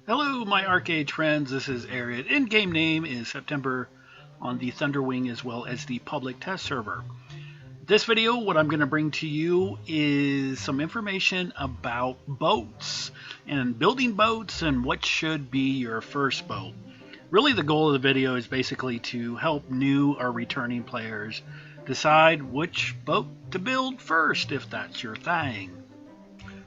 Hello, my Archeage friends. This is Ariad. In-game name is September on the Thunderwing as well as the public test server. This video, what I'm going to bring to you is some information about boats and building boats and what should be your first boat. Really, the goal of the video is basically to help new or returning players decide which boat to build first, if that's your thing.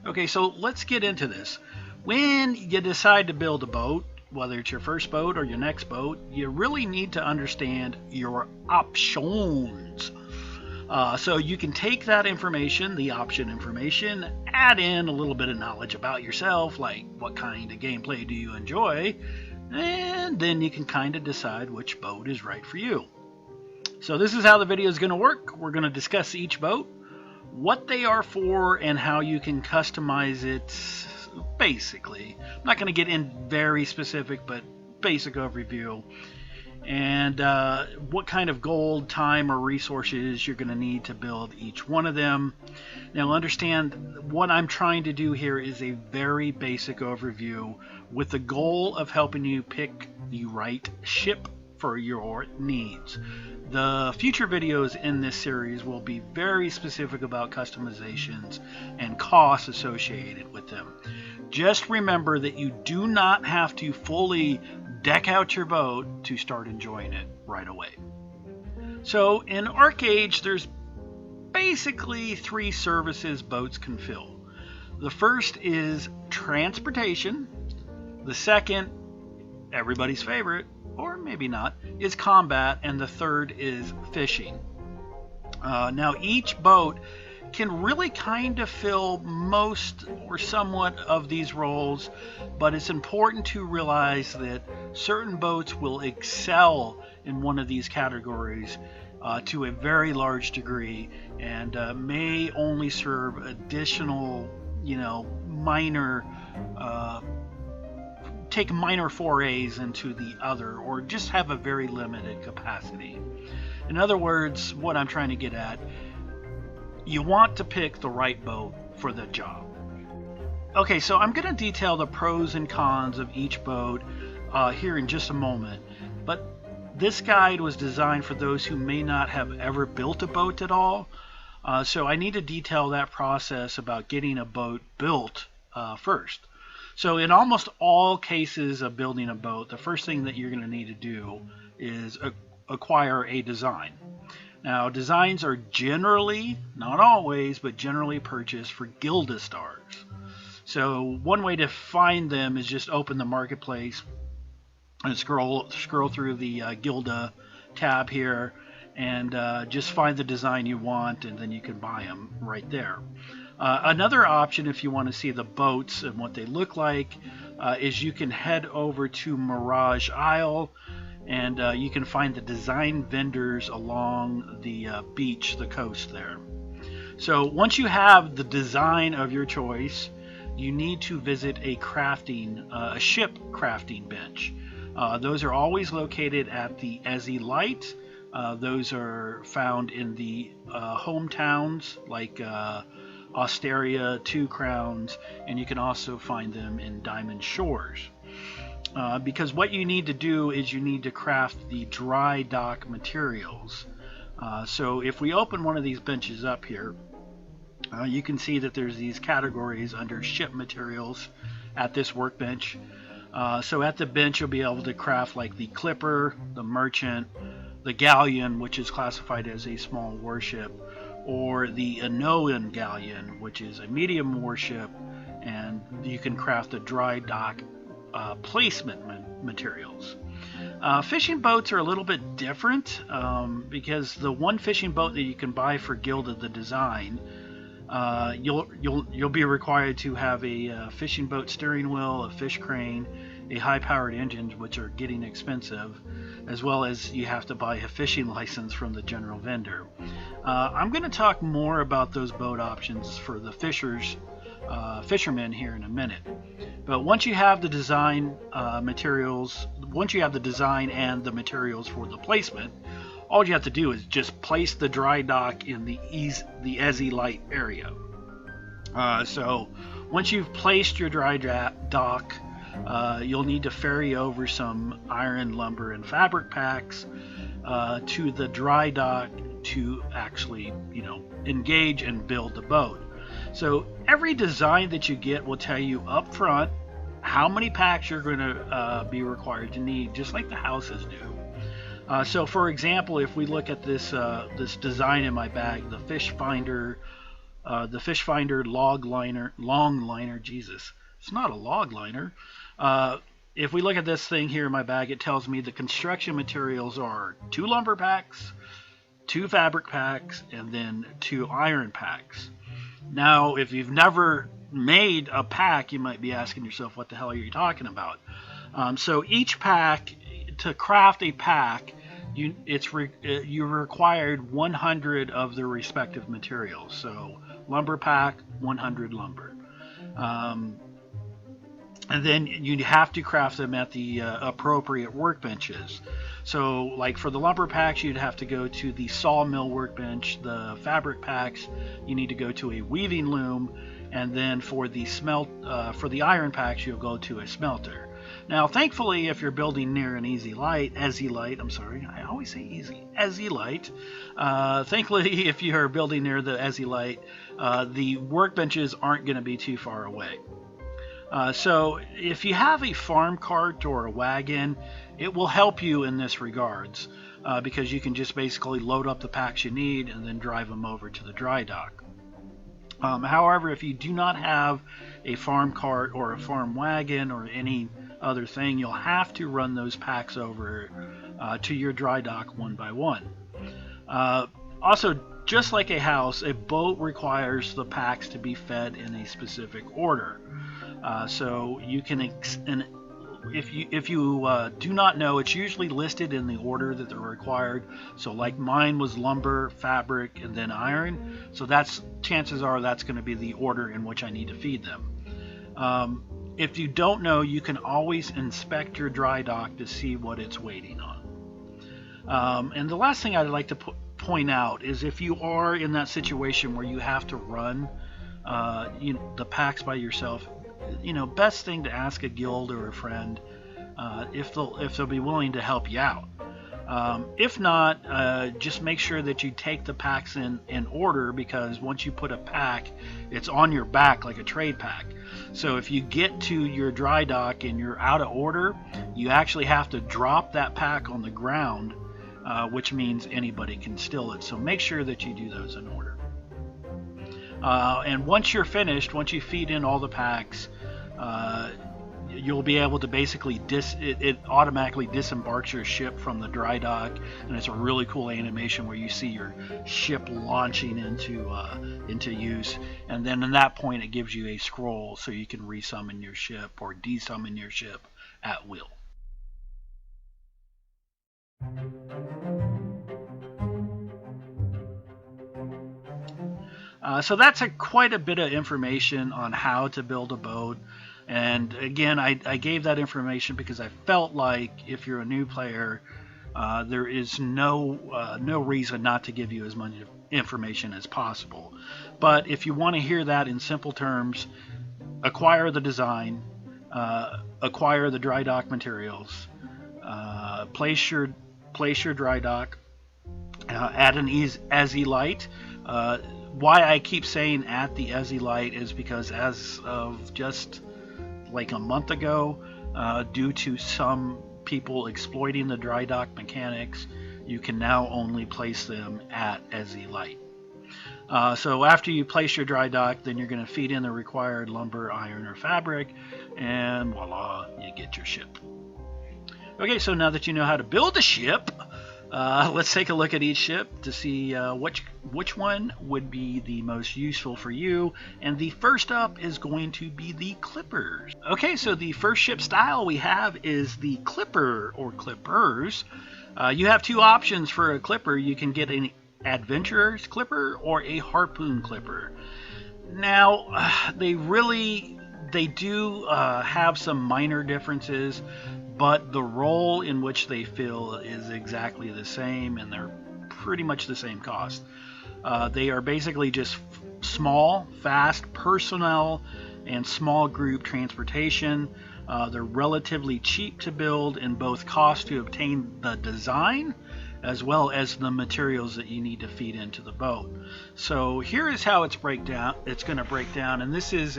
Okay, so let's get into this. When you decide to build a boat, whether it's your first boat or your next boat, you really need to understand your options. So you can take that information, the option information, add in a little bit of knowledge about yourself, like what kind of gameplay do you enjoy, and then you can kind of decide which boat is right for you. So this is how the video is going to work. We're going to discuss each boat, what they are for, and how you can customize it. Basically, I'm not going to get in very specific, but basic overview, and what kind of gold, time, or resources you're going to need to build each one of them. Now understand, what I'm trying to do here is a very basic overview with the goal of helping you pick the right ship for your needs. The future videos in this series will be very specific about customizations and costs associated with them. Just remember that you do not have to fully deck out your boat to start enjoying it right away. So in Archeage, there's basically three services boats can fill. The first is transportation. The second, everybody's favorite, or maybe not, is combat, and the third is fishing. Now each boat can really kind of fill most or somewhat of these roles, but it's important to realize that certain boats will excel in one of these categories to a very large degree, and may only serve additional, minor take minor forays into the other, or just have a very limited capacity. In other words, what I'm trying to get at, you want to pick the right boat for the job. Okay, so I'm going to detail the pros and cons of each boat here in just a moment, but this guide was designed for those who may not have ever built a boat at all, so I need to detail that process about getting a boat built first. So in almost all cases of building a boat, the first thing that you're going to need to do is acquire a design. Now, designs are generally, not always, but generally purchased for Gilda stars. So one way to find them is just open the marketplace and scroll through the Gilda tab here, and just find the design you want, and then you can buy them right there. Another option, if you want to see the boats and what they look like, is you can head over to Mirage Isle, and you can find the design vendors along the beach, the coast there. So once you have the design of your choice, you need to visit a ship crafting bench. Those are always located at the Eznan Light. Those are found in the hometowns like Osteria, Two Crowns, and you can also find them in Diamond Shores. Because what you need to do is you need to craft the dry dock materials. So if we open one of these benches up here, you can see that there's these categories under ship materials at this workbench. So at the bench you'll be able to craft like the Clipper, the Merchant, the Galleon, which is classified as a small warship, or the Enoan Galleon, which is a medium warship, and you can craft the dry dock placement materials. Fishing boats are a little bit different because the one fishing boat that you can buy for Gilda the design, you'll be required to have a fishing boat steering wheel, a fish crane, a high-powered engine, which are getting expensive, as well as you have to buy a fishing license from the general vendor. I'm going to talk more about those boat options for the fishermen here in a minute. But once you have the design once you have the design and the materials for the placement, all you have to do is just place the dry dock in the Eznan Light area. So once you've placed your dry dock, you'll need to ferry over some iron, lumber, and fabric packs to the dry dock to actually, engage and build the boat. So every design that you get will tell you up front how many packs you're going to be required to need, just like the houses do. So for example, if we look at this this design in my bag, the fish finder longliner, Jesus, it's not a log liner. If we look at this thing here in my bag, it tells me the construction materials are 2 lumber packs, 2 fabric packs, and then 2 iron packs. Now, if you've never made a pack, you might be asking yourself, what the hell are you talking about? So each pack, to craft a pack, you're required 100 of the respective materials. So lumber pack, 100 lumber. And then you have to craft them at the appropriate workbenches. So like for the lumber packs, you'd have to go to the sawmill workbench. The fabric packs, you need to go to a weaving loom. And then for the iron packs, you'll go to a smelter. Now, thankfully, if you're building near an Ezilite, I always say easy, Ezilite. Thankfully, if you are building near the Ezilite, the workbenches aren't going to be too far away. So if you have a farm cart or a wagon, it will help you in this regards, because you can just basically load up the packs you need and then drive them over to the dry dock. However, if you do not have a farm cart or a farm wagon or any other thing, you'll have to run those packs over to your dry dock one by one. Also, just like a house, a boat requires the packs to be fed in a specific order. So you can, if you do not know, it's usually listed in the order that they're required. So like mine was lumber, fabric, and then iron. So chances are that's going to be the order in which I need to feed them. If you don't know, you can always inspect your dry dock to see what it's waiting on. And the last thing I'd like to point out is if you are in that situation where you have to run the packs by yourself, best thing to ask a guild or a friend if they'll be willing to help you out. If not, just make sure that you take the packs in order, because once you put a pack, it's on your back like a trade pack. So if you get to your dry dock and you're out of order, you actually have to drop that pack on the ground, which means anybody can steal it. So make sure that you do those in order. And once you're finished, once you feed in all the packs, you'll be able to basically it automatically disembarks your ship from the dry dock, and it's a really cool animation where you see your ship launching into use, and then at that point it gives you a scroll so you can resummon your ship or desummon your ship at will. So that's quite a bit of information on how to build a boat. And again, I gave that information because I felt like if you're a new player, there is no reason not to give you as much information as possible. But if you want to hear that in simple terms, acquire the design, acquire the dry dock materials, place your dry dock, add an Ezilite. Why I keep saying at the Ezilite is because as of just like a month ago, due to some people exploiting the dry dock mechanics, you can now only place them at Ezilite. So after you place your dry dock, then you're going to feed in the required lumber, iron, or fabric, and voila, you get your ship. Okay, so now that you know how to build a ship, let's take a look at each ship to see which one would be the most useful for you. And the first up is going to be the Clippers. Okay, so the first ship style we have is the Clipper or Clippers. You have two options for a Clipper. You can get an Adventurer's Clipper or a Harpoon Clipper. Now, they do have some minor differences, but the role in which they fill is exactly the same, and they're pretty much the same cost. They are basically just small, fast, personnel, and small group transportation. They're relatively cheap to build in both cost to obtain the design as well as the materials that you need to feed into the boat. So here is how it's going to break down, and this is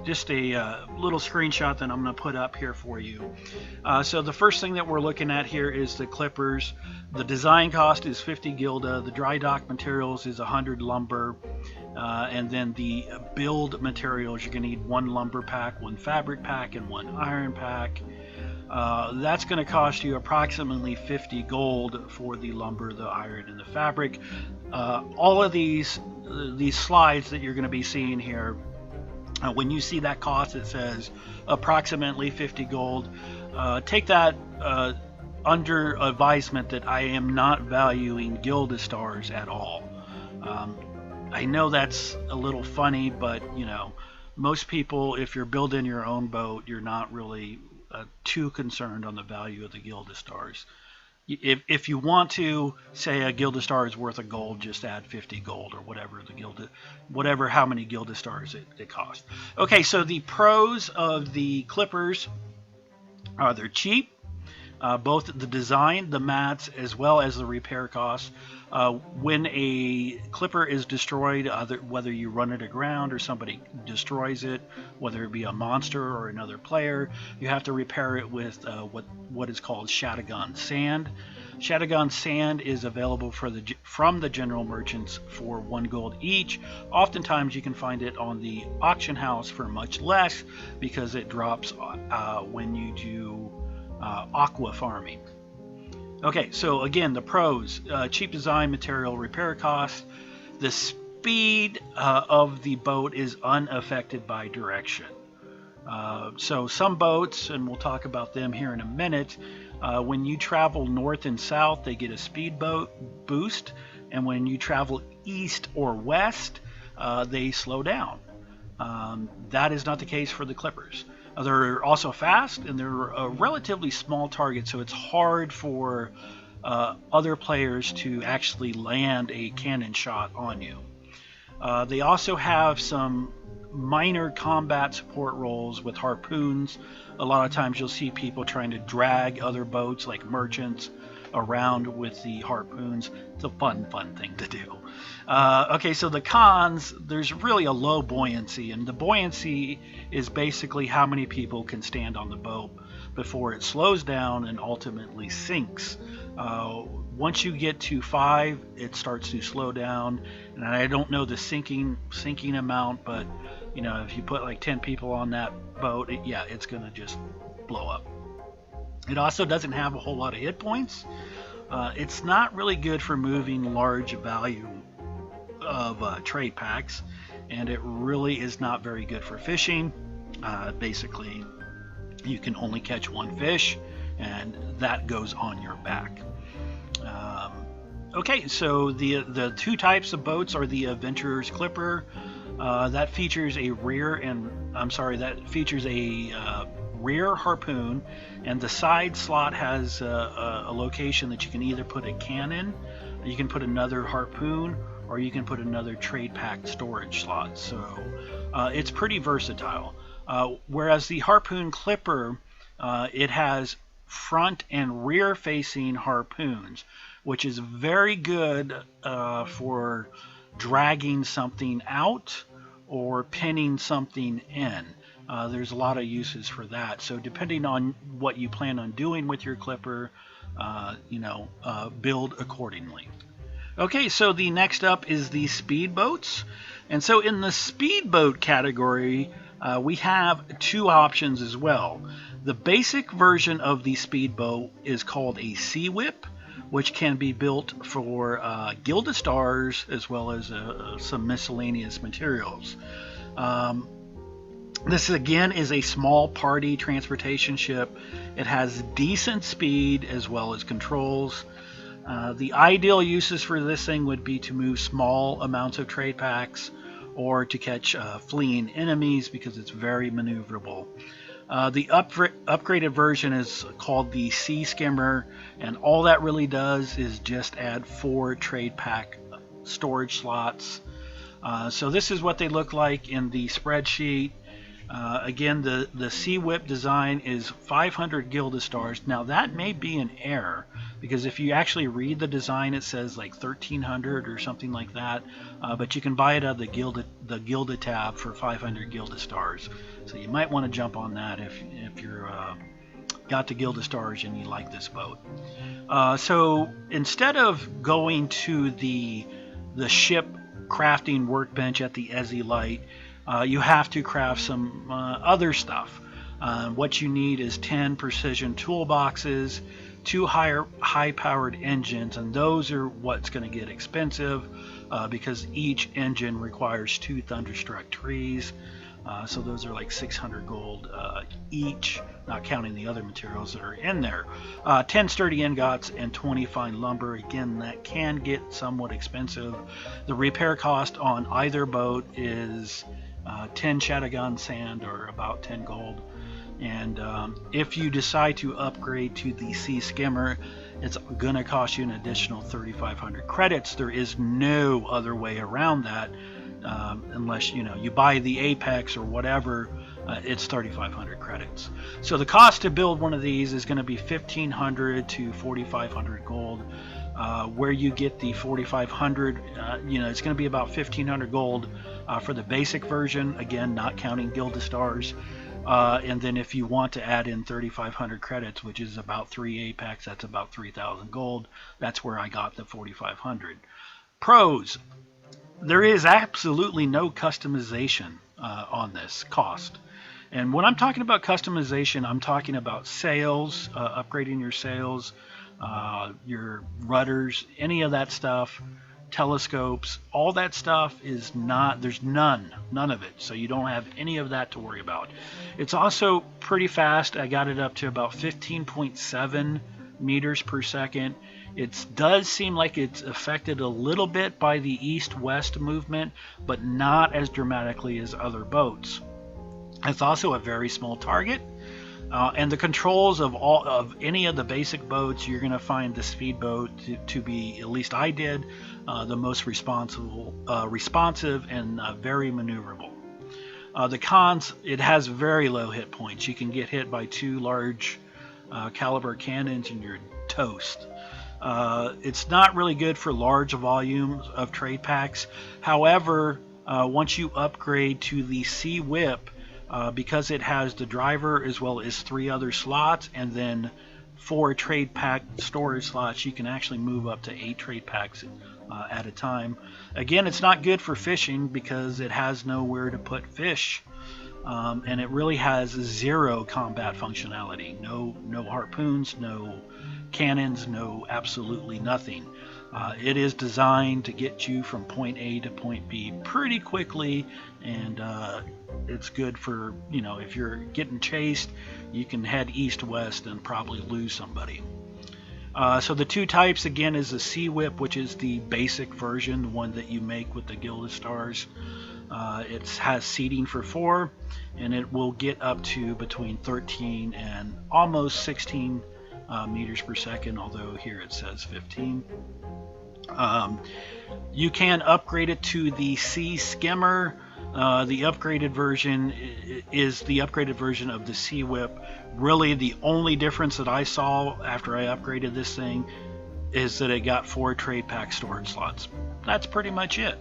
just a little screenshot that I'm going to put up here for you. So the first thing that we're looking at here is the clippers. The design cost is 50 gilda. The dry dock materials is 100 lumber. And then the build materials, you're going to need 1 lumber pack, 1 fabric pack, and 1 iron pack. That's going to cost you approximately 50 gold for the lumber, the iron, and the fabric. All of these slides that you're going to be seeing here, when you see that cost, it says approximately 50 gold. Take that under advisement that I am not valuing Gilda stars at all. I know that's a little funny, but you know, most people, if you're building your own boat, you're not really too concerned on the value of the Gilda stars. If you want to say a Gilda star is worth a gold, just add 50 gold or whatever how many Gilda stars it costs. Okay, so the pros of the clippers are they're cheap. Both the design, the mats, as well as the repair costs. When a clipper is destroyed, whether you run it aground or somebody destroys it, whether it be a monster or another player, you have to repair it with what is called Shatagon sand. Shatagon sand is available from the general merchants for 1 gold each. Oftentimes you can find it on the auction house for much less because it drops when you do aqua farming. Okay, so again, the pros: cheap design, material, repair costs. The speed of the boat is unaffected by direction. So some boats, and we'll talk about them here in a minute, when you travel north and south, they get a speedboat boost, and when you travel east or west, they slow down. That is not the case for the clippers. They're also fast, and they're a relatively small target, so it's hard for other players to actually land a cannon shot on you. They also have some minor combat support roles with harpoons. A lot of times you'll see people trying to drag other boats, like merchants, around with the harpoons. It's a fun thing to do. Okay, so the cons, there's really a low buoyancy, and the buoyancy is basically how many people can stand on the boat before it slows down and ultimately sinks. Once you get to 5, it starts to slow down, and I don't know the sinking amount, but you know, if you put like 10 people on that boat, it's gonna just blow up. It also doesn't have a whole lot of hit points. It's not really good for moving large value of trade packs, and it really is not very good for fishing. Basically, you can only catch 1 fish, and that goes on your back. Okay, so the 2 types of boats are the Adventurer's Clipper. That features a rear harpoon, and the side slot has a location that you can either put a cannon, you can put another harpoon, or you can put another trade pack storage slot. So it's pretty versatile. Whereas the Harpoon Clipper, it has front and rear facing harpoons, which is very good for dragging something out or pinning something in. There's a lot of uses for that. So depending on what you plan on doing with your clipper, build accordingly. Okay, so the next up is the speedboats. And so in the speedboat category, we have 2 options as well. The basic version of the speedboat is called a Seawhip, which can be built for Gilda stars as well as some miscellaneous materials. This again is a small party transportation ship. It has decent speed as well as controls. The ideal uses for this thing would be to move small amounts of trade packs or to catch fleeing enemies because it's very maneuverable. The upgraded version is called the Seaskimmer, and all that really does is just add 4 trade pack storage slots. So this is what they look like in the spreadsheet. Again, the Seawhip design is 500 Gilded Stars. Now that may be an error, because if you actually read the design, it says like 1300 or something like that. But you can buy it out of the Gilded tab for 500 Gilded Stars. So you might want to jump on that if you're got the Gilded Stars and you like this boat. So instead of going to the ship crafting workbench at the Ezzy Light, you have to craft some other stuff. What you need is 10 precision toolboxes, 2 high-powered engines, and those are what's going to get expensive because each engine requires 2 Thunderstruck trees. So those are like 600 gold each, not counting the other materials that are in there. 10 sturdy ingots and 20 fine lumber. Again, that can get somewhat expensive. The repair cost on either boat is 10 Shatagon sand, or about 10 gold. And if you decide to upgrade to the Seaskimmer, it's going to cost you an additional 3,500 credits. There is no other way around that, unless you buy the Apex or whatever. It's 3,500 credits. So the cost to build one of these is going to be 1,500 to 4,500 gold. Where you get the 4,500, it's going to be about 1,500 gold for the basic version, again not counting Gilded Stars. And then if you want to add in 3,500 credits, which is about 3 Apex, that's about 3,000 gold. That's where I got the 4,500. Pros: there is absolutely no customization on this cost. And when I'm talking about customization, I'm talking about sails, upgrading your sails, your rudders, any of that stuff, telescopes, all that stuff is not, there's none of it. So you don't have any of that to worry about. It's also pretty fast. I got it up to about 15.7 meters per second. It does seem like it's affected a little bit by the east-west movement, but not as dramatically as other boats. It's also a very small target, and the controls of any of the basic boats, you're going to find the Speedboat to be, at least I did, the most responsive and very maneuverable. The cons: it has very low hit points. You can get hit by 2 large caliber cannons and you're toast. It's not really good for large volumes of trade packs. However, once you upgrade to the Seawhip, because it has the driver as well as 3 other slots and then 4 trade pack storage slots, you can actually move up to 8 trade packs at a time. Again, it's not good for fishing because it has nowhere to put fish, and it really has 0 combat functionality. No harpoons, no cannons, no absolutely nothing. It is designed to get you from point A to point B pretty quickly, and it's good for, if you're getting chased, you can head east-west and probably lose somebody. So the 2 types, again, is the Seawhip, which is the basic version, the one that you make with the Gilded Stars. It has seating for 4, and it will get up to between 13 and almost 16 meters per second, although here it says 15. You can upgrade it to the Seaskimmer. The upgraded version is the upgraded version of the Seawhip. Really, the only difference that I saw after I upgraded this thing is that it got 4 trade pack storage slots. That's pretty much it.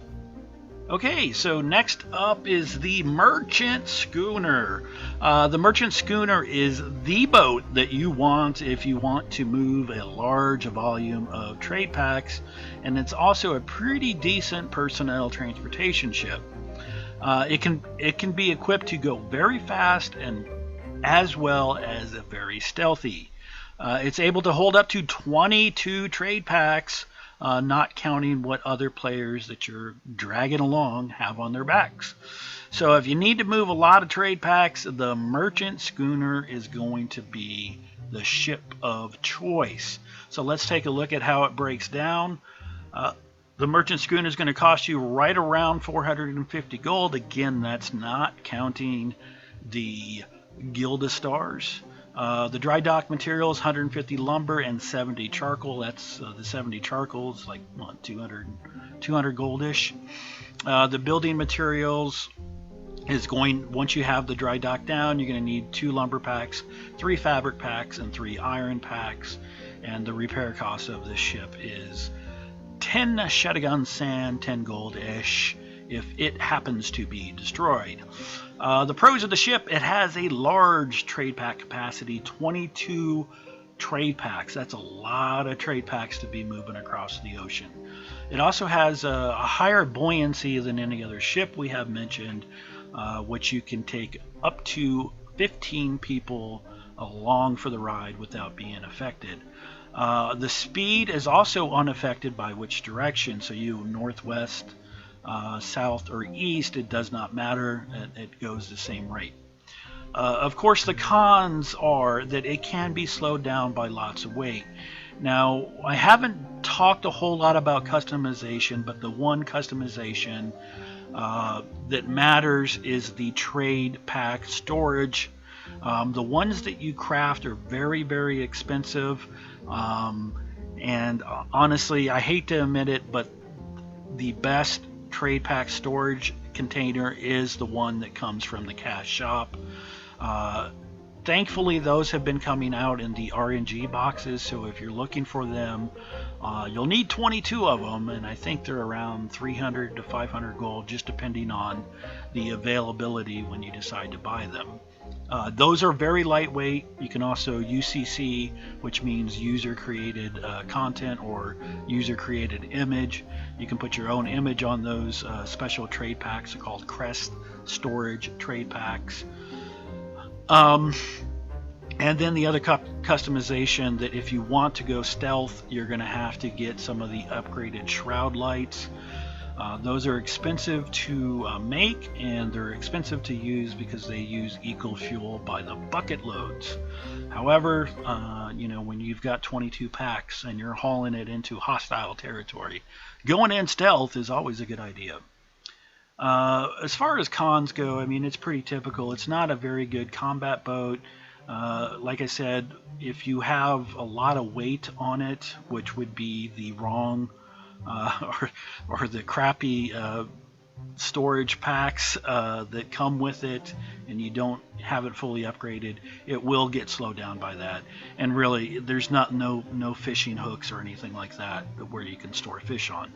Okay, so next up is the Merchant Schooner. The Merchant Schooner is the boat that you want if you want to move a large volume of trade packs, and it's also a pretty decent personnel transportation ship. It can be equipped to go very fast and as well as very stealthy. It's able to hold up to 22 trade packs, not counting what other players that you're dragging along have on their backs. So if you need to move a lot of trade packs, the Merchant Schooner is going to be the ship of choice. So let's take a look at how it breaks down. The Merchant Schooner is going to cost you right around 450 gold. Again, that's not counting the Gilded Stars. The dry dock materials, 150 lumber and 70 charcoal. That's the 70 charcoal is like 200 goldish. The building materials, is going, once you have the dry dock down, you're going to need 2 lumber packs, 3 fabric packs, and 3 iron packs. And the repair cost of this ship is 10 Shatagon sand, 10 gold-ish, if it happens to be destroyed. The pros of the ship: it has a large trade pack capacity, 22 trade packs. That's a lot of trade packs to be moving across the ocean. It also has a higher buoyancy than any other ship we have mentioned, which you can take up to 15 people along for the ride without being affected. The speed is also unaffected by which direction, so you northwest, south, or east, it does not matter. It goes the same rate. Of course, the cons are that it can be slowed down by lots of weight. Now, I haven't talked a whole lot about customization, but the one customization that matters is the trade pack storage. The ones that you craft are very, very expensive, and honestly, I hate to admit it, but the best trade pack storage container is the one that comes from the cash shop. Thankfully, those have been coming out in the RNG boxes, so if you're looking for them, you'll need 22 of them, and I think they're around 300 to 500 gold, just depending on the availability when you decide to buy them. Those are very lightweight. You can also UCC, which means user created content or user created image. You can put your own image on those special trade packs. They're called Crest Storage Trade Packs. And then the other customization, that if you want to go stealth, you're going to have to get some of the upgraded shroud lights. Those are expensive to make, and they're expensive to use because they use eco fuel by the bucket loads. However, when you've got 22 packs and you're hauling it into hostile territory, going in stealth is always a good idea. As far as cons go, I mean, it's pretty typical. It's not a very good combat boat. Like I said, if you have a lot of weight on it, which would be the wrong or the crappy storage packs that come with it, and you don't have it fully upgraded, it will get slowed down by that. And really, there's no fishing hooks or anything like that where you can store fish on.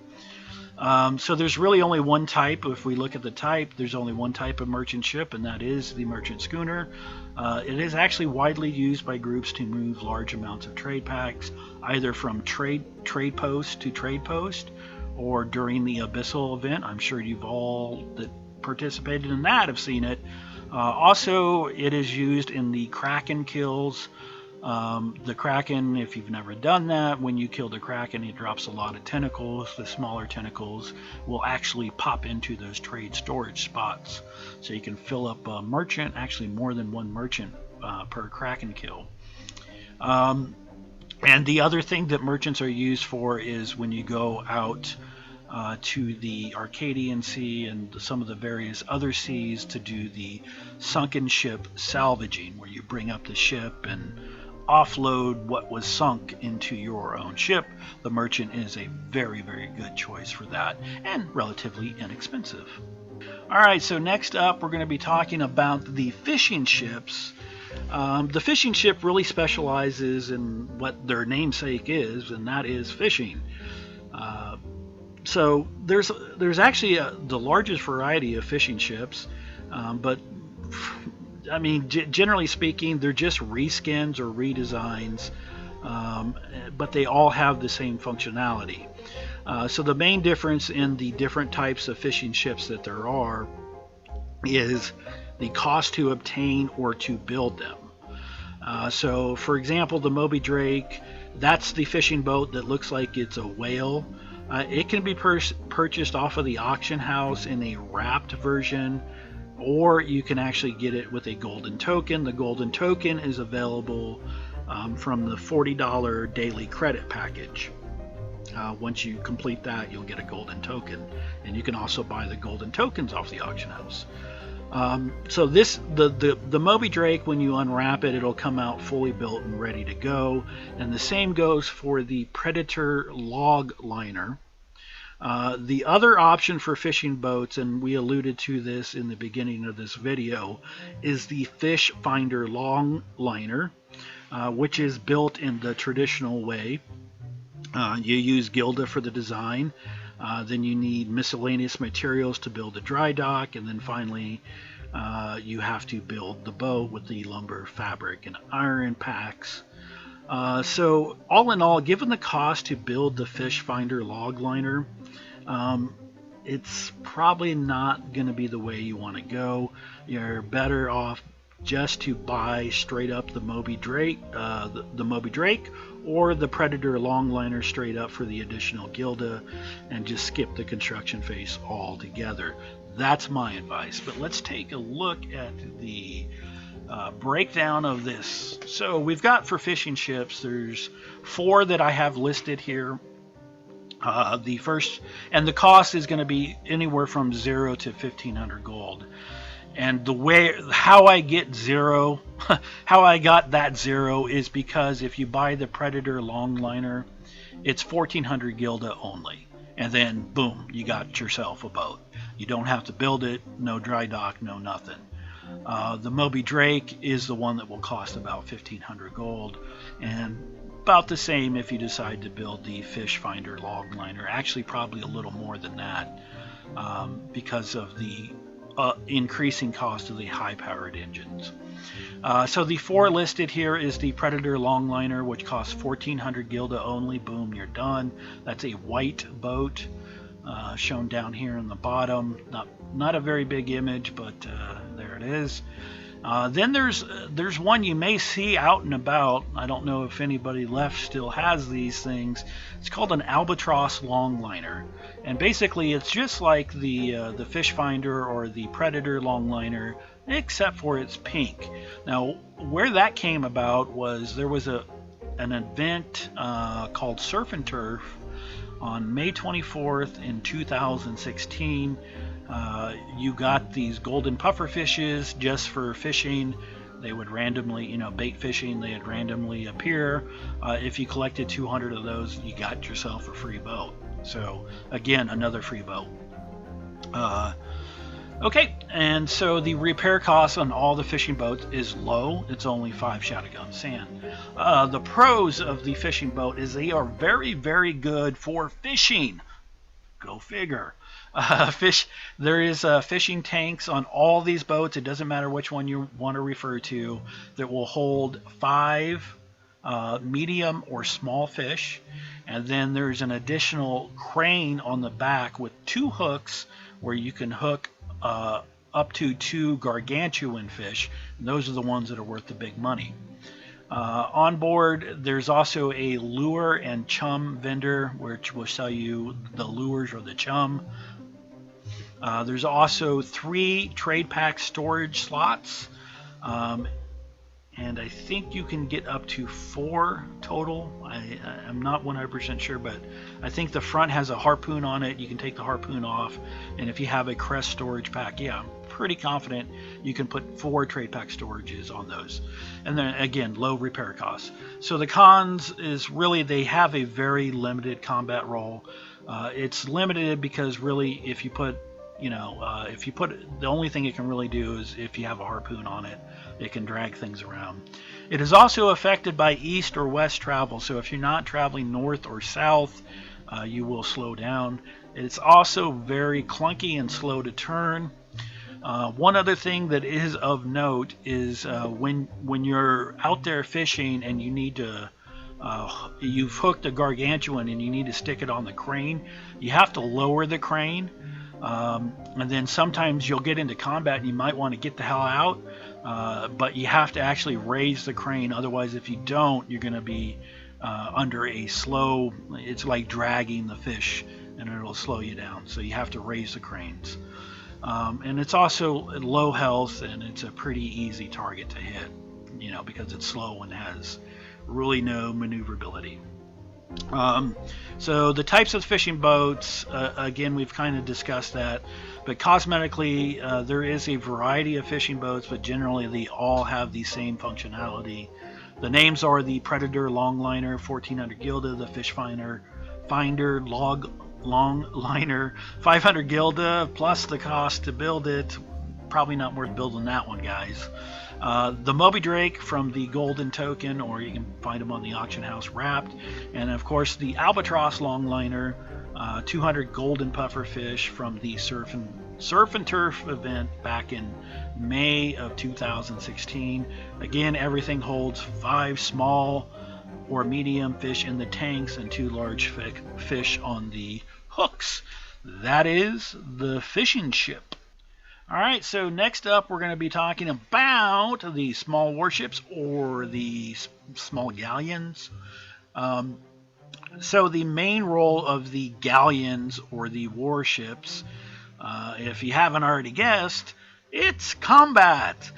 So there's really only one type. If we look at the type, there's only one type of merchant ship, and that is the merchant schooner. It is actually widely used by groups to move large amounts of trade packs, either from trade post to trade post, or during the Abyssal event. I'm sure you've all that participated in that have seen it. Also, it is used in the Kraken kills. The Kraken, if you've never done that, when you kill the Kraken, it drops a lot of tentacles. The smaller tentacles will actually pop into those trade storage spots, so you can fill up a merchant, actually more than one merchant per Kraken kill. And the other thing that merchants are used for is when you go out to the Arcadian Sea and some of the various other seas to do the sunken ship salvaging, where you bring up the ship and offload what was sunk into your own ship. The merchant is a very, very good choice for that, and relatively inexpensive. Alright, so next up we're going to be talking about the fishing ships. The fishing ship really specializes in what their namesake is, and that is fishing. So there's actually the largest variety of fishing ships, but I mean, generally speaking, they're just reskins or redesigns, but they all have the same functionality. So the main difference in the different types of fishing ships that there are is the cost to obtain or to build them. So, for example, the Moby Drake, that's the fishing boat that looks like it's a whale. It can be purchased off of the auction house in a wrapped version, or you can actually get it with a golden token. The golden token is available from the $40 daily credit package. Once you complete that, you'll get a golden token, and you can also buy the golden tokens off the auction house. So the Moby Drake, when you unwrap it, it'll come out fully built and ready to go. And the same goes for the Predator Longliner. The other option for fishing boats, and we alluded to this in the beginning of this video, is the Fish Finder Longliner, which is built in the traditional way. You use Gilda for the design, then you need miscellaneous materials to build a dry dock, and then finally you have to build the boat with the lumber, fabric, and iron packs. So all in all, given the cost to build the Fish Finder Longliner, it's probably not going to be the way you want to go. You're better off just to buy straight up the Moby Drake, or the Predator Longliner straight up for the additional Gilda, and just skip the construction phase altogether. That's my advice. But let's take a look at the breakdown of this. So we've got, for fishing ships, there's 4 that I have listed here. The first, and the cost is going to be anywhere from 0 to 1,500 gold. And the way, how I get 0, how I got that 0 is because if you buy the Predator Longliner, it's 1,400 Gilda only. And then, boom, you got yourself a boat. You don't have to build it, no dry dock, no nothing. The Moby Drake is the one that will cost about 1,500 gold, and about the same if you decide to build the Fish Finder Longliner. Actually, probably a little more than that, because of the increasing cost of the high-powered engines. So the 4 listed here is the Predator Longliner, which costs 1,400 Gilda only. Boom, you're done. That's a white boat, shown down here in the bottom. Not a very big image, but there it is. Then there's one you may see out and about. I don't know if anybody left still has these things. It's called an Albatross Longliner, and basically it's just like the Fish Finder or the Predator Longliner, except for it's pink. Now, where that came about was there was an event called Surf and Turf on May 24th in 2016. You got these golden puffer fishes just for fishing. They would randomly, bait fishing, they'd randomly appear. If you collected 200 of those, you got yourself a free boat. So again, another free boat. Okay, and so the repair cost on all the fishing boats is low. It's only 5 shotgun sand. The pros of the fishing boat is they are very, very good for fishing. Go figure. There is fishing tanks on all these boats. It doesn't matter which one you want to refer to, that will hold 5 medium or small fish. And then there's an additional crane on the back with 2 hooks where you can hook up to 2 gargantuan fish. And those are the ones that are worth the big money. On board, there's also a lure and chum vendor, which will sell you the lures or the chum. There's also 3 trade pack storage slots, and I think you can get up to 4 total. I'm not 100% sure, but I think the front has a harpoon on it. You can take the harpoon off, and if you have a Crest storage pack, yeah, I'm pretty confident you can put 4 trade pack storages on those. And then again, low repair costs. So the cons is really they have a very limited combat role. It's limited because really if you put the only thing it can really do is if you have a harpoon on it, it can drag things around. It is also affected by east or west travel, so if you're not traveling north or south, you will slow down. It's also very clunky and slow to turn. One other thing that is of note is when you're out there fishing and you need to you've hooked a gargantuan and you need to stick it on the crane, you have to lower the crane. And then sometimes you'll get into combat and you might want to get the hell out, but you have to actually raise the crane. Otherwise, if you don't, you're going to be under a slow, it's like dragging the fish and it'll slow you down. So you have to raise the cranes. And it's also low health, and it's a pretty easy target to hit, because it's slow and has really no maneuverability. So the types of fishing boats, again, we've kind of discussed that, but cosmetically there is a variety of fishing boats, but generally they all have the same functionality. The names are the Predator Longliner, 1,400 Gilda, the Fish Finder Longliner, 500 gilda plus the cost to build it. Probably not worth building that one, guys. The Moby Drake from the Golden Token, or you can find them on the auction house wrapped. And of course the Albatross Longliner, 200 golden puffer fish from the Surf and Turf event back in May of 2016. Again, everything holds 5 small or medium fish in the tanks and 2 large fish on the hooks. That is the fishing ship. Alright, so next up we're going to be talking about the small warships, or the small galleons. So the main role of the galleons, or the warships, if you haven't already guessed, it's combat.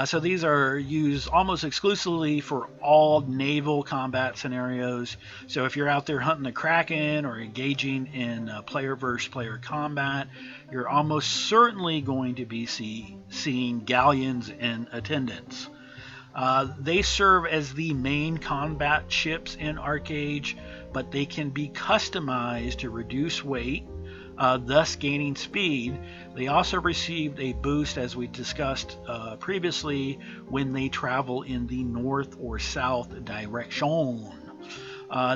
So these are used almost exclusively for all naval combat scenarios. So if you're out there hunting the Kraken or engaging in player versus player combat, you're almost certainly going to be seeing galleons in attendance. They serve as the main combat ships in Archeage, but they can be customized to reduce weight, thus gaining speed. They also received a boost, as we discussed previously, when they travel in the north or south direction.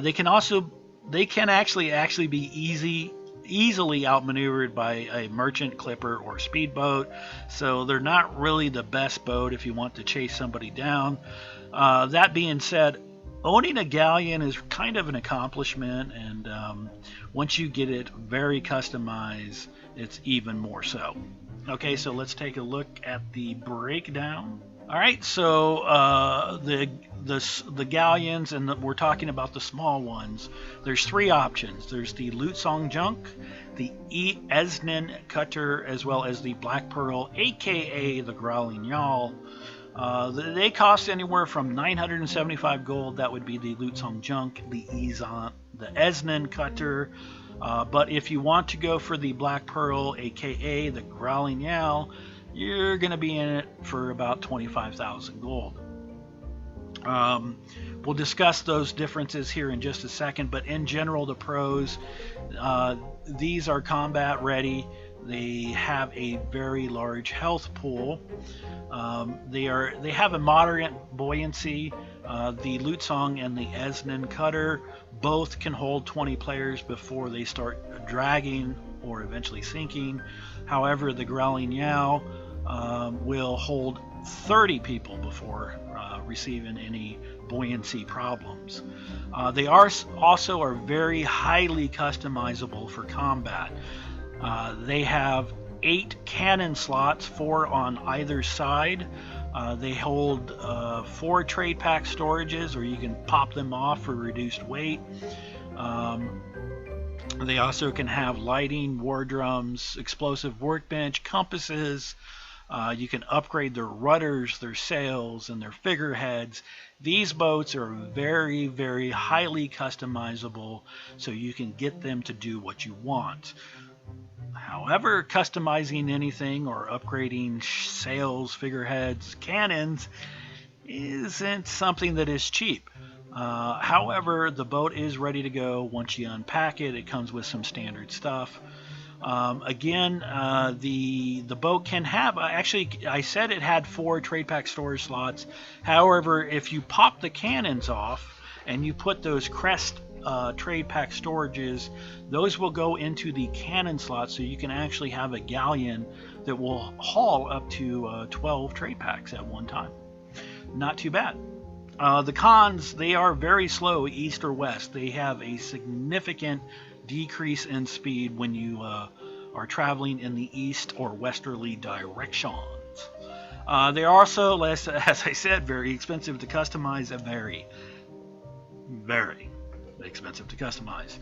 They can actually be easily outmaneuvered by a merchant clipper or speedboat, so they're not really the best boat if you want to chase somebody down. That being said, owning a galleon is kind of an accomplishment, and once you get it very customized, it's even more so. Okay, so let's take a look at the breakdown. All right, so the galleons, and we're talking about the small ones. There's 3 options. There's the Lutesong Junk, the Eznan Cutter, as well as the Black Pearl, aka the Growling Yawl. They cost anywhere from 975 gold. That would be the Lutesong Junk, the Eznan Cutter. But if you want to go for the Black Pearl, aka the Growling Yawl, you're going to be in it for about 25,000 gold. We'll discuss those differences here in just a second, but in general, the pros, these are combat ready. They have a very large health pool. They have a moderate buoyancy. The Lutesong and the Eznan Cutter both can hold 20 players before they start dragging or eventually sinking. However, the Growling Yawl will hold 30 people before receiving any buoyancy problems. They also are very highly customizable for combat. They have 8 cannon slots, 4 on either side. They hold 4 trade pack storages, or you can pop them off for reduced weight. They also can have lighting, war drums, explosive workbench, compasses. You can upgrade their rudders, their sails, and their figureheads. These boats are very, very highly customizable, so you can get them to do what you want. However, customizing anything or upgrading sails, figureheads, cannons isn't something that is cheap. However, the boat is ready to go once you unpack it. It comes with some standard stuff. Again, the boat can have, actually I said it had 4 trade pack storage slots. However, if you pop the cannons off and you put those crest trade pack storages, those will go into the cannon slot, so you can actually have a galleon that will haul up to 12 trade packs at one time. Not too bad. The cons, they are very slow east or west. They have a significant decrease in speed when you are traveling in the east or westerly directions. They are also, as I said, very expensive to customize. Very expensive to customize.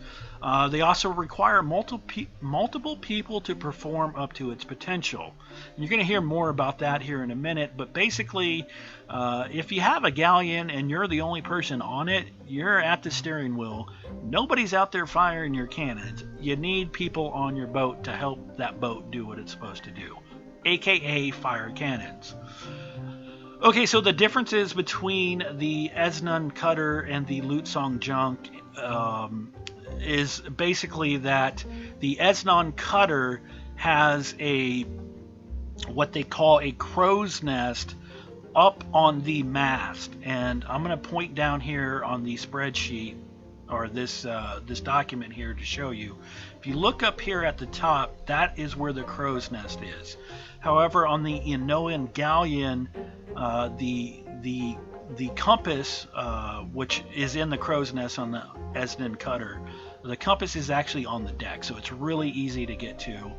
They also require multiple people to perform up to its potential. And you're going to hear more about that here in a minute, but basically, if you have a galleon and you're the only person on it, you're at the steering wheel. Nobody's out there firing your cannons. You need people on your boat to help that boat do what it's supposed to do, aka fire cannons. Okay, so the differences between the Eznan Cutter and the Lutesong Junk, is basically that the Eznan Cutter has what they call a crow's nest up on the mast, and I'm going to point down here on the spreadsheet, or this document here, to show you. If you look up here at the top, that is where the crow's nest is. However, on the Enoan Galleon, the compass, which is in the crow's nest on the Eznan Cutter, the compass is actually on the deck, so it's really easy to get to.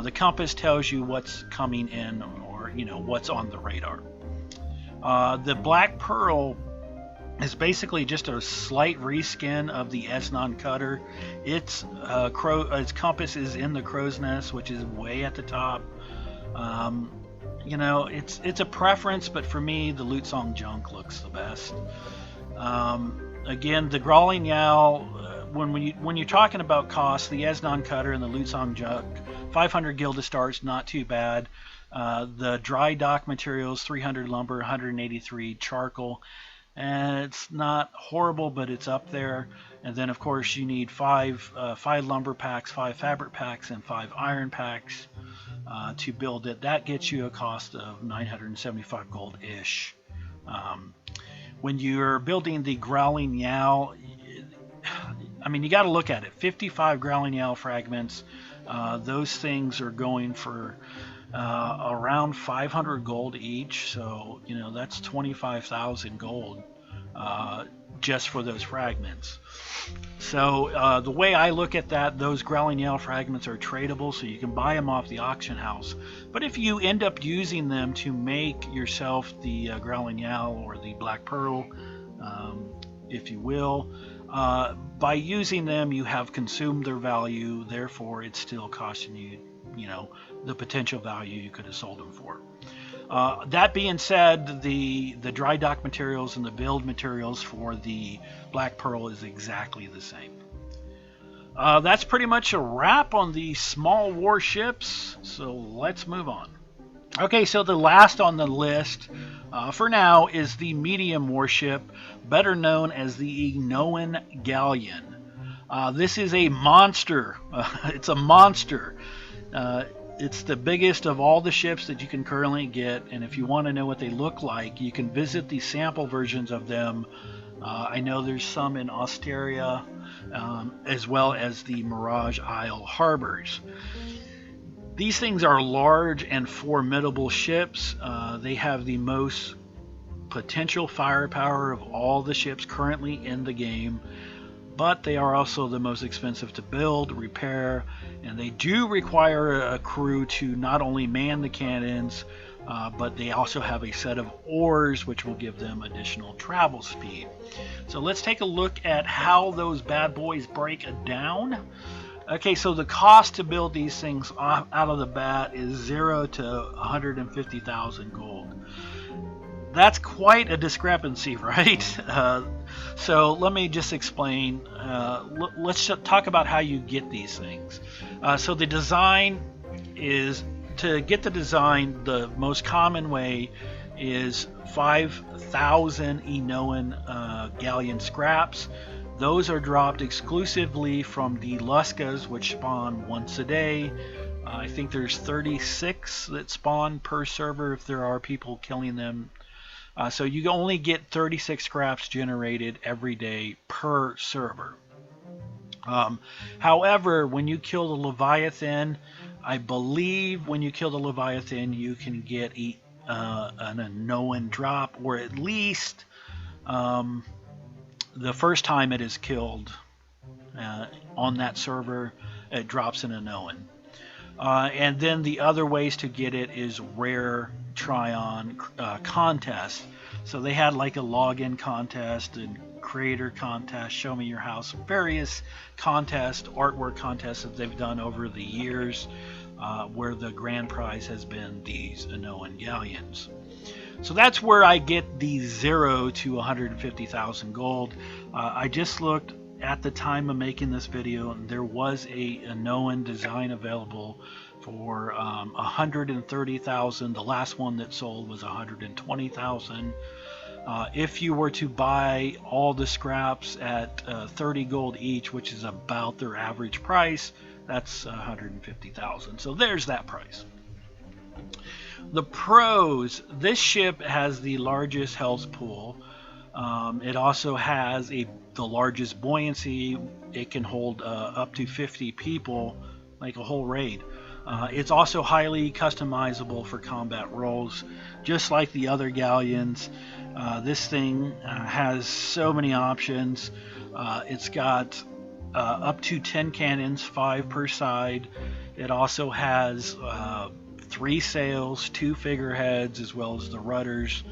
The compass tells you what's coming in, or what's on the radar. The Black Pearl is basically just a slight reskin of the Eznan Cutter. Its compass is in the crow's nest, which is way at the top. It's a preference, but for me, the Lutesong Junk looks the best. Again, the Growling Yawl, when you're talking about cost, the Eznan Cutter and the Lutesong Junk, 500 gil to start's not too bad. The dry dock materials, 300 lumber, 183 charcoal, and it's not horrible, but it's up there. And then, of course, you need five lumber packs, 5 fabric packs, and 5 iron packs to build it. That gets you a cost of 975 gold-ish. When you're building the Growling Yawl, I mean, you got to look at it. 55 Growling Yawl fragments. Those things are going for around 500 gold each, so that's 25,000 gold just for those fragments. So the way I look at that, those Growling Yawl fragments are tradable, so you can buy them off the auction house. But if you end up using them to make yourself the Growling Yawl or the Black Pearl, if you will, by using them you have consumed their value, therefore it's still costing you the potential value you could have sold them for. That being said, the dry dock materials and the build materials for the Black Pearl is exactly the same. That's pretty much a wrap on the small warships, so let's move on. Okay, so the last on the list for now is the medium warship, better known as the Enoan Galleon. This is a monster. It's a monster. It's the biggest of all the ships that you can currently get, and if you want to know what they look like, you can visit the sample versions of them. I know there's some in Osteria, as well as the Mirage Isle harbors. These things are large and formidable ships. They have the most potential firepower of all the ships currently in the game, but they are also the most expensive to build, repair, and they do require a crew to not only man the cannons, but they also have a set of oars which will give them additional travel speed. So let's take a look at how those bad boys break down. Okay, so the cost to build these things out of the bat is 0 to 150,000 gold. That's quite a discrepancy, right? So let me just explain. Let's talk about how you get these things. So the design is, to get the design, the most common way is 5,000 Enoan Galleon scraps. Those are dropped exclusively from the Luskas, which spawn once a day. I think there's 36 that spawn per server if there are people killing them. So you only get 36 scraps generated every day per server. However, when you kill the Leviathan, I believe when you kill the Leviathan you can get an Enoan drop, or at least the first time it is killed on that server, it drops an Enoan. And then the other ways to get it is rare try-on contest. So they had like a login contest and creator contest, show me your house, various contests, artwork contests that they've done over the years, where the grand prize has been these Enoan Galleons. So that's where I get the 0 to 150,000 gold. I just looked at the time of making this video, and there was a Enoan design available for 130,000. The last one that sold was 120,000. If you were to buy all the scraps at 30 gold each, which is about their average price, that's 150,000. So there's that price. The pros: this ship has the largest health pool. It also has the largest buoyancy. It can hold up to 50 people, like a whole raid. It's also highly customizable for combat roles, just like the other galleons. This thing has so many options. It's got up to 10 cannons, 5 per side. It also has 3 sails, 2 figureheads, as well as the rudders,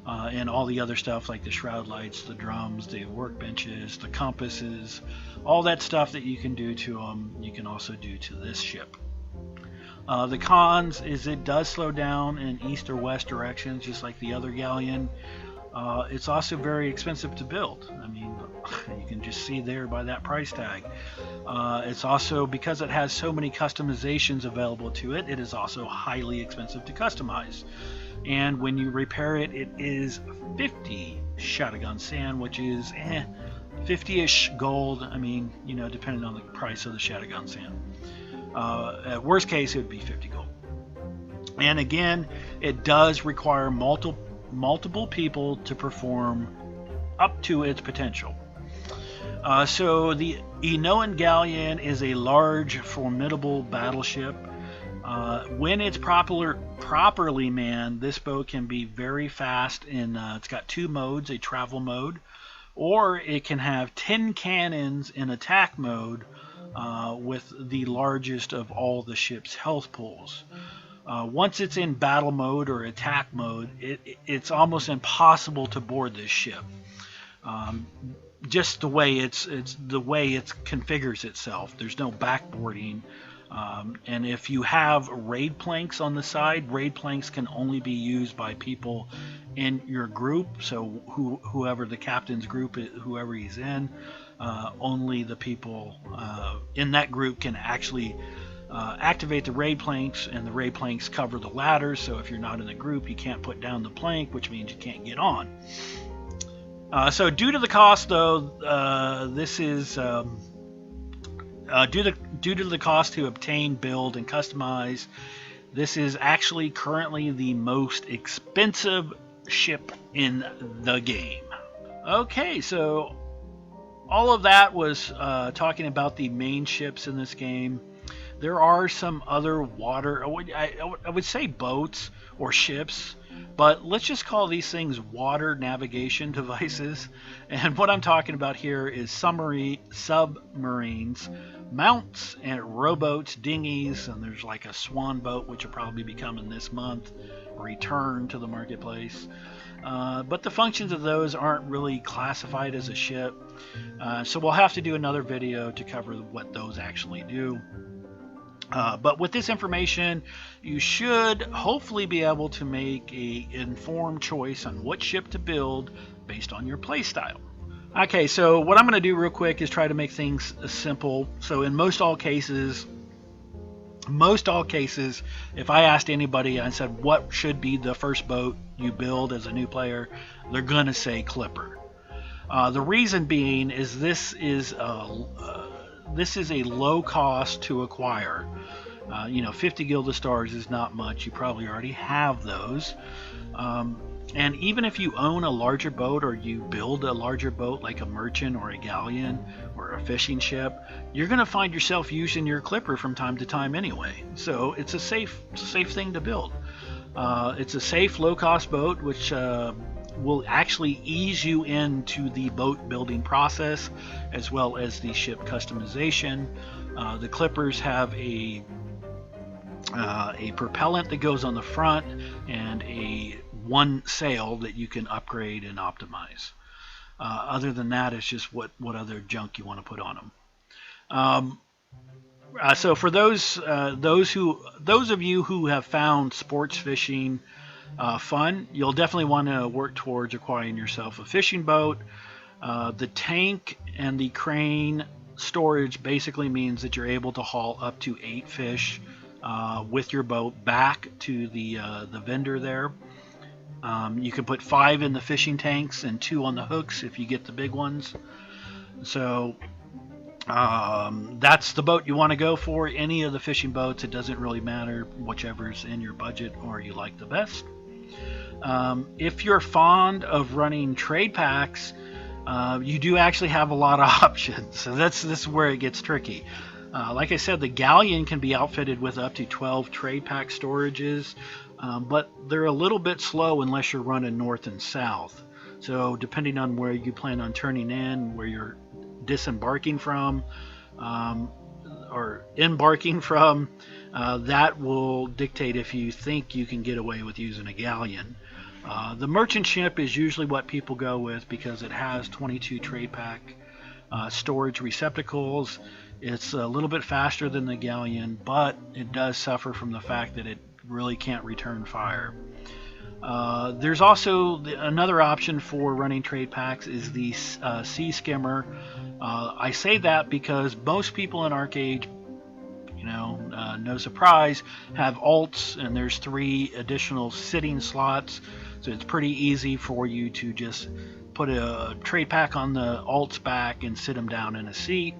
and all the other stuff like the shroud lights, the drums, the workbenches, the compasses, all that stuff that you can do to them, you can also do to this ship. The cons is it does slow down in east or west directions, just like the other galleon. It's also very expensive to build. I mean, you can just see there by that price tag. It's also, because it has so many customizations available to it, it is also highly expensive to customize. And when you repair it, it is 50 Shadowgun sand, which is 50-ish gold. I mean, you know, depending on the price of the Shadowgun sand. At worst case, it would be 50 gold. And again, it does require multiple people to perform up to its potential. So the Enoan Galleon is a large, formidable battleship. When it's properly manned, this boat can be very fast. It's got 2 modes: a travel mode, or it can have 10 cannons in attack mode, with the largest of all the ship's health pools. Once it's in battle mode or attack mode, it's almost impossible to board this ship. Just the way it configures itself. There's no backboarding. And if you have raid planks on the side, raid planks can only be used by people in your group. So whoever the captain's group is, whoever he's in, only the people in that group can actually activate the raid planks, and the raid planks cover the ladders. So if you're not in the group, you can't put down the plank, which means you can't get on. So due to the cost, though, this is due to the cost to obtain, build, and customize, this is actually currently the most expensive ship in the game. Okay, so all of that was talking about the main ships in this game. There are some other water, I would say boats or ships, but let's just call these things water navigation devices. And what I'm talking about here is submarines, mounts, and rowboats, dinghies, and there's like a swan boat, which will probably be coming this month, return to the marketplace. But the functions of those aren't really classified as a ship, so we'll have to do another video to cover what those actually do. But with this information, you should hopefully be able to make an informed choice on what ship to build based on your playstyle. Okay, so what I'm going to do real quick is try to make things simple. So in most all cases, if I asked anybody, I said, what should be the first boat you build as a new player, they're going to say Clipper. The reason being is this is a low cost to acquire. 50 Gilded Stars is not much. You probably already have those. And even if you own a larger boat, or you build a larger boat like a merchant or a galleon or a fishing ship, you're going to find yourself using your Clipper from time to time anyway. So it's a safe thing to build. It's a safe, low-cost boat, which will actually ease you into the boat building process, as well as the ship customization. The Clippers have a propellant that goes on the front, and one sail that you can upgrade and optimize. Other than that, it's just what other junk you want to put on them. So for those of you who have found sports fishing fun, you'll definitely want to work towards acquiring yourself a fishing boat. The tank and the crane storage basically means that you're able to haul up to 8 fish with your boat back to the vendor there. You can put 5 in the fishing tanks and 2 on the hooks if you get the big ones. So that's the boat you want to go for. Any of the fishing boats, it doesn't really matter, whichever's in your budget or you like the best. If you're fond of running trade packs, you do actually have a lot of options. So this is where it gets tricky. Like I said, the Galleon can be outfitted with up to 12 trade pack storages, but they're a little bit slow unless you're running north and south. So depending on where you plan on turning in, where you're disembarking from, or embarking from, that will dictate if you think you can get away with using a Galleon. The merchant ship is usually what people go with because it has 22 trade pack storage receptacles. It's a little bit faster than the Galleon, but it does suffer from the fact that it really can't return fire. There's also another option for running trade packs is the Seaskimmer. I say that because most people in Archeage, no surprise, have alts, and there's 3 additional sitting slots, so it's pretty easy for you to just put a trade pack on the alts back and sit them down in a seat.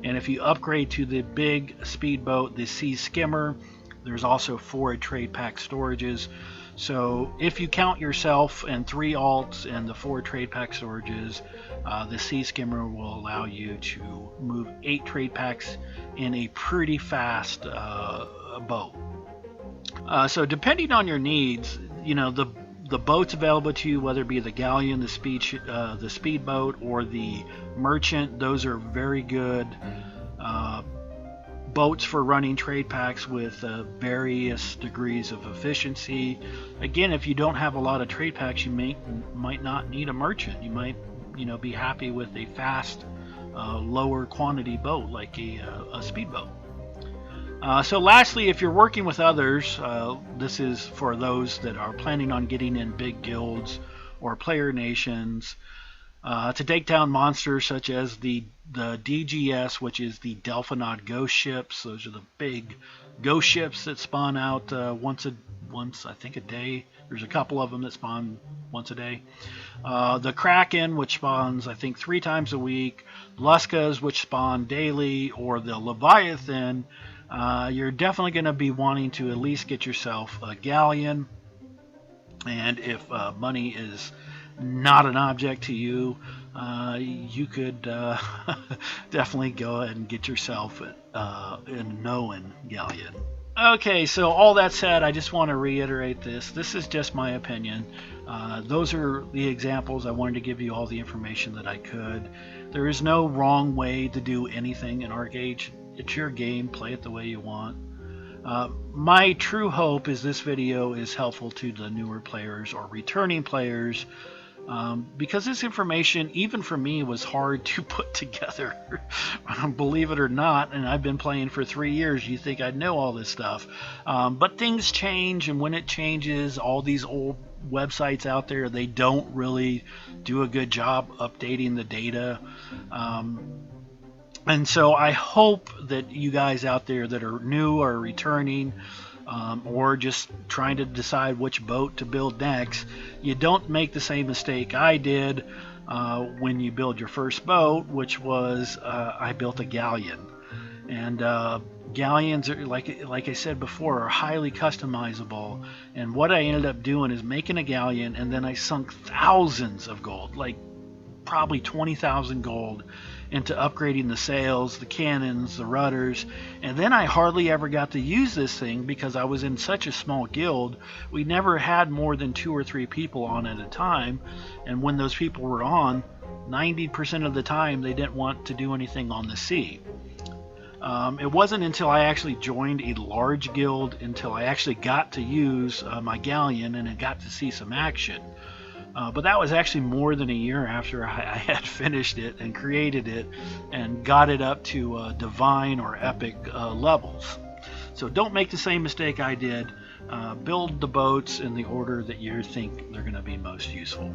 And if you upgrade to the big speedboat, the Seaskimmer, there's also 4 trade pack storages. So if you count yourself and 3 alts and the 4 trade pack storages, the Seaskimmer will allow you to move 8 trade packs in a pretty fast boat. So depending on your needs, the boats available to you, whether it be the Galleon, the speedboat, or the merchant, those are very good boats for running trade packs with various degrees of efficiency. Again, if you don't have a lot of trade packs, you might not need a merchant. You might be happy with a fast, lower quantity boat like a speedboat. So lastly, if you're working with others, this is for those that are planning on getting in big guilds or player nations to take down monsters such as the DGS, which is the Delphinaud ghost ships. Those are the big ghost ships that spawn out once I think a day. There's a couple of them that spawn once a day. The Kraken, which spawns I think 3 times a week. Luskas, which spawn daily, or the Leviathan. You're definitely going to be wanting to at least get yourself a Galleon, and if money is not an object to you, you could definitely go ahead and get yourself an Enoan Galleon. Okay, so all that said, I just want to reiterate this. This is just my opinion. Those are the examples. I wanted to give you all the information that I could. There is no wrong way to do anything in Archeage. It's your game. Play it the way you want. My true hope is this video is helpful to the newer players or returning players, because this information, even for me, was hard to put together. Believe it or not, and I've been playing for 3 years, you think I'd know all this stuff. But things change, and when it changes, all these old websites out there, they don't really do a good job updating the data. And so I hope that you guys out there that are new or returning, or just trying to decide which boat to build next, you don't make the same mistake I did when you build your first boat, which was I built a Galleon. And Galleons, are, like I said before, are highly customizable. And what I ended up doing is making a Galleon, and then I sunk thousands of gold, like probably 20,000 gold, into upgrading the sails, the cannons, the rudders, and then I hardly ever got to use this thing because I was in such a small guild. We never had more than 2 or 3 people on at a time, and when those people were on, 90% of the time they didn't want to do anything on the sea. It wasn't until I actually joined a large guild until I actually got to use my Galleon and I got to see some action. But that was actually more than a year after I had finished it and created it and got it up to divine or epic levels. So don't make the same mistake I did. Build the boats in the order that you think they're going to be most useful.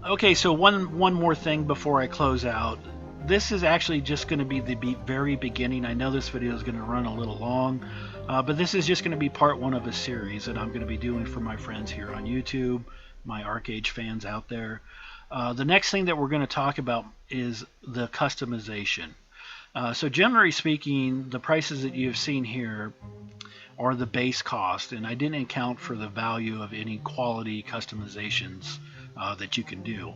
Okay, so one more thing before I close out. this is actually just going to be the very beginning. I know this video is going to run a little long, but this is just going to be part one of a series that I'm going to be doing for my friends here on YouTube, my Archeage fans out there. The next thing that we're going to talk about is the customization. So generally speaking, the prices that you've seen here are the base cost, and I didn't account for the value of any quality customizations that you can do.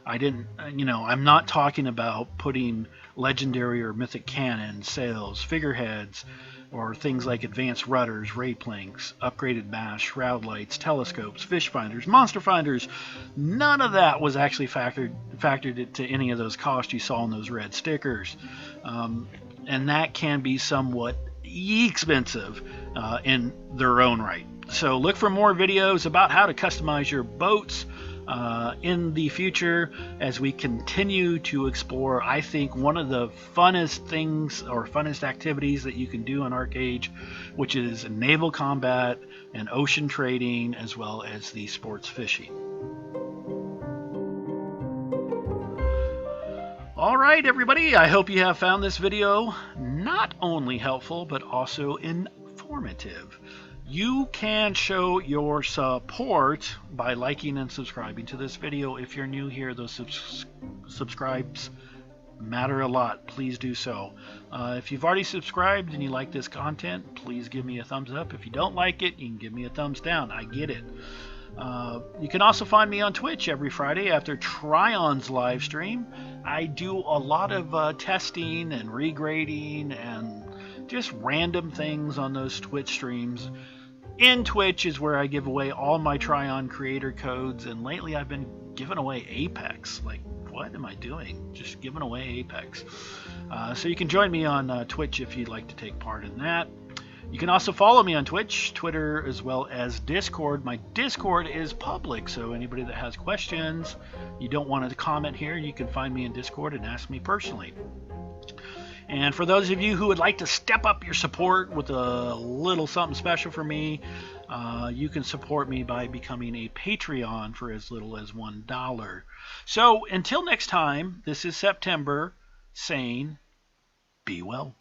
I didn't, I'm not talking about putting legendary or mythic cannons, sails, figureheads, or things like advanced rudders, ray planks, upgraded masts, shroud lights, telescopes, fish finders, monster finders. None of that was actually factored into any of those costs you saw in those red stickers. And that can be somewhat expensive in their own right. So look for more videos about how to customize your boats in the future as we continue to explore, I think, one of the funnest things or funnest activities that you can do on Archeage, which is naval combat and ocean trading, as well as the sports fishing. Alright everybody, I hope you have found this video not only helpful but also informative. You can show your support by liking and subscribing to this video. If you're new here, those subscribes matter a lot. Please do so. If you've already subscribed and you like this content, please give me a thumbs up. If you don't like it, you can give me a thumbs down. I get it. You can also find me on Twitch every Friday after Tryon's live stream. I do a lot of testing and regrading and just random things on those Twitch streams. In Twitch is where I give away all my Tryon creator codes, and lately I've been giving away Apex. Like, what am I doing? Just giving away Apex. So you can join me on Twitch if you'd like to take part in that. You can also follow me on Twitch, Twitter, as well as Discord. My Discord is public, so anybody that has questions, you don't want to comment here, you can find me in Discord and ask me personally. And for those of you who would like to step up your support with a little something special for me, you can support me by becoming a Patreon for as little as $1. So until next time, this is September saying, be well.